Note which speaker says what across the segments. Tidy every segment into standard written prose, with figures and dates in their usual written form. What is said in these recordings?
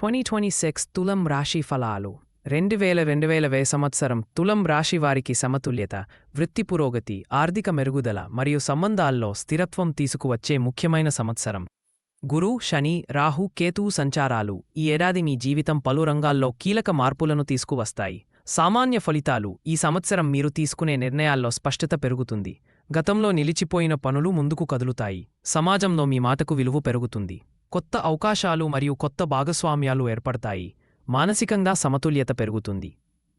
Speaker 1: 2026 తులం రాశి ఫలాలు 2020 సంవత్సరం తులం రాశి వారికి సమతుల్యత, వృత్తి పురోగతి, ఆర్థిక మెరుగుదల మరియు సంబంధాల్లో స్థిరత్వం తీసుకువచ్చే ముఖ్యమైన సంవత్సరం. గురు, శని, రాహు, కేతు సంచారాలు ఈ ఏడాది మీ జీవితం పలు రంగాల్లో కీలక మార్పులను తీసుకువస్తాయి. సామాన్య ఫలితాలు: ఈ సంవత్సరం మీరు తీసుకునే నిర్ణయాల్లో స్పష్టత పెరుగుతుంది. గతంలో నిలిచిపోయిన పనులు ముందుకు కదులుతాయి. సమాజంలో మీ మాటకు విలువ పెరుగుతుంది. కొత్త అవకాశాలు మరియు కొత్త భాగస్వామ్యాలు ఏర్పడతాయి. మానసికంగా సమతుల్యత పెరుగుతుంది.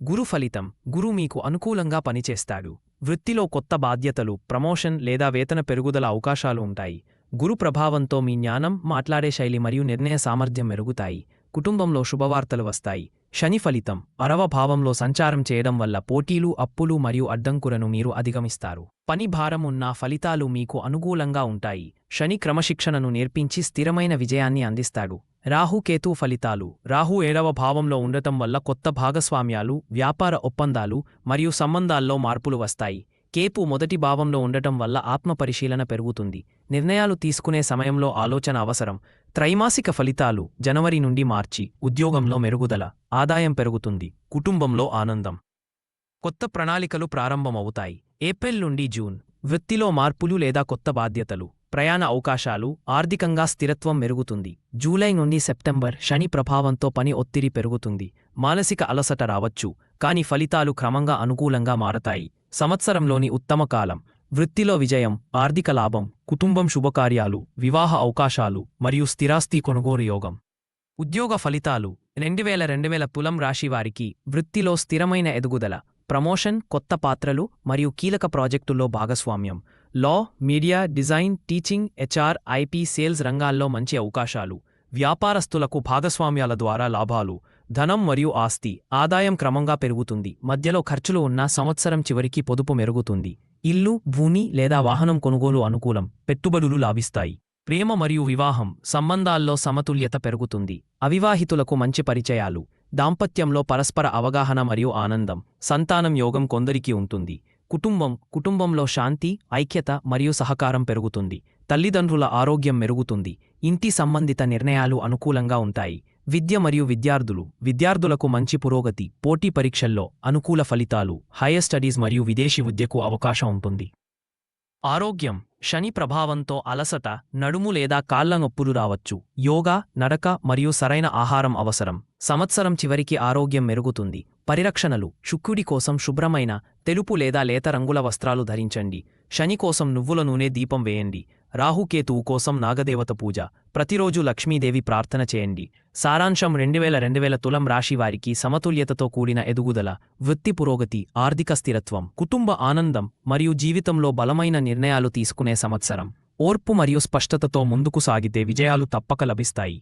Speaker 1: గురు ఫలితం: గురు మీకు అనుకూలంగా పనిచేస్తాడు. వృత్తిలో కొత్త బాధ్యతలు, ప్రమోషన్ లేదా వేతన పెరుగుదల అవకాశాలు ఉంటాయి. గురు ప్రభావంతో మీ జ్ఞానం, మాట్లాడే శైలి మరియు నిర్ణయ సామర్థ్యం మెరుగుతాయి. కుటుంబంలో శుభవార్తలు వస్తాయి. శని ఫలితం: 6వ భావంలో సంచారం చేయడం వల్ల పోటీలు, అప్పులు మరియు అడ్డంకులను మీరు అధిగమిస్తారు. పని భారం ఉన్న ఫలితాలు మీకు అనుకూలంగా ఉంటాయి. శని క్రమశిక్షణను నేర్పించి స్థిరమైన విజయాన్ని అందిస్తాడు. రాహు, కేతు ఫలితాలు: రాహు 7వ భావంలో ఉండటం వల్ల కొత్త భాగస్వామ్యాలు, వ్యాపార ఒప్పందాలు మరియు సంబంధాల్లో మార్పులు వస్తాయి. కేతు మొదటి భావంలో ఉండటం వల్ల ఆత్మపరిశీలన పెరుగుతుంది. నిర్ణయాలు తీసుకునే సమయంలో ఆలోచన అవసరం. త్రైమాసిక ఫలితాలు: జనవరి నుండి మార్చి ఉద్యోగంలో మెరుగుదల, ఆదాయం పెరుగుతుంది. కుటుంబంలో ఆనందం. కొత్త ప్రణాళికలు ప్రారంభమవుతాయి. ఏప్రిల్ నుండి జూన్ వృత్తిలో మార్పులు లేదా కొత్త బాధ్యతలు, ప్రయాణ అవకాశాలు, ఆర్థికంగా స్థిరత్వం మెరుగుతుంది. జూలై నుండి సెప్టెంబర్ శని ప్రభావంతో పని ఒత్తిడి పెరుగుతుంది. మానసిక అలసట రావచ్చు, కానీ ఫలితాలు క్రమంగా అనుకూలంగా మారతాయి. సంవత్సరంలోని ఉత్తమ కాలం: వృత్తిలో విజయం, ఆర్థిక లాభం, కుటుంబం శుభకార్యాలు, వివాహ అవకాశాలు మరియు స్థిరాస్తి కొనుగోలు యోగం. ఉద్యోగ ఫలితాలు: 2020 తులం రాశివారికి వృత్తిలో స్థిరమైన ఎదుగుదల, ప్రమోషన్, కొత్త పాత్రలు మరియు కీలక ప్రాజెక్టుల్లో భాగస్వామ్యం. Law, media, design, teaching, HR, IP, sales రంగాల్లో మంచి అవకాశాలు. వ్యాపారస్తులకు భాగస్వామ్యాల ద్వారా లాభాలు. ధనం మరియు ఆస్తి, ఆదాయం క్రమంగా పెరుగుతుంది. మధ్యలో ఖర్చులు ఉన్న సంవత్సరం చివరికి పొదుపు మెరుగుతుంది. ఇల్లు, భూమి లేదా వాహనం కొనుగోలు అనుకూలం. పెట్టుబడులు లాభిస్తాయి. ప్రేమ మరియు వివాహం, సంబంధాల్లో సమతుల్యత పెరుగుతుంది. అవివాహితులకు మంచి పరిచయాలు. దాంపత్యంలో పరస్పర అవగాహన మరియు ఆనందం. సంతానం యోగం కొందరికి ఉంటుంది. కుటుంబంలో శాంతి, ఐక్యత మరియు సహకారం పెరుగుతుంది. తల్లిదండ్రుల ఆరోగ్యం మెరుగుతుంది. ఇంటి సంబంధిత నిర్ణయాలు అనుకూలంగా ఉంటాయి. విద్య మరియు విద్యార్థులకు మంచి పురోగతి. పోటీ పరీక్షల్లో అనుకూల ఫలితాలు. హైయర్ స్టడీస్ మరియు విదేశీ విద్యకు అవకాశం ఉంటుంది. ఆరోగ్యం: శని ప్రభావంతో అలసట, నడుము లేదా కాళ్ల నొప్పులు రావచ్చు. యోగా, నడక మరియు సరైన ఆహారం అవసరం. సంవత్సరం చివరికి ఆరోగ్యం మెరుగుతుంది. పరిరక్షణలు: శుక్రుడి కోసం శుభ్రమైన తెలుపు లేదా లేత రంగుల వస్త్రాలు ధరించండి. శని కోసం నువ్వుల నూనె దీపం వేయండి. రాహుకేతువు కోసం నాగదేవత పూజ. ప్రతిరోజు లక్ష్మీదేవి ప్రార్థన చేయండి. సారాంశం: 2020 తులం రాశి వారికి సమతుల్యతతో కూడిన ఎదుగుదల, వృత్తి పురోగతి, ఆర్థిక స్థిరత్వం, కుటుంబ ఆనందం మరియు జీవితంలో బలమైన నిర్ణయాలు తీసుకునే సంవత్సరం. ఓర్పు మరియు స్పష్టతతో ముందుకు సాగితే విజయాలు తప్పక లభిస్తాయి.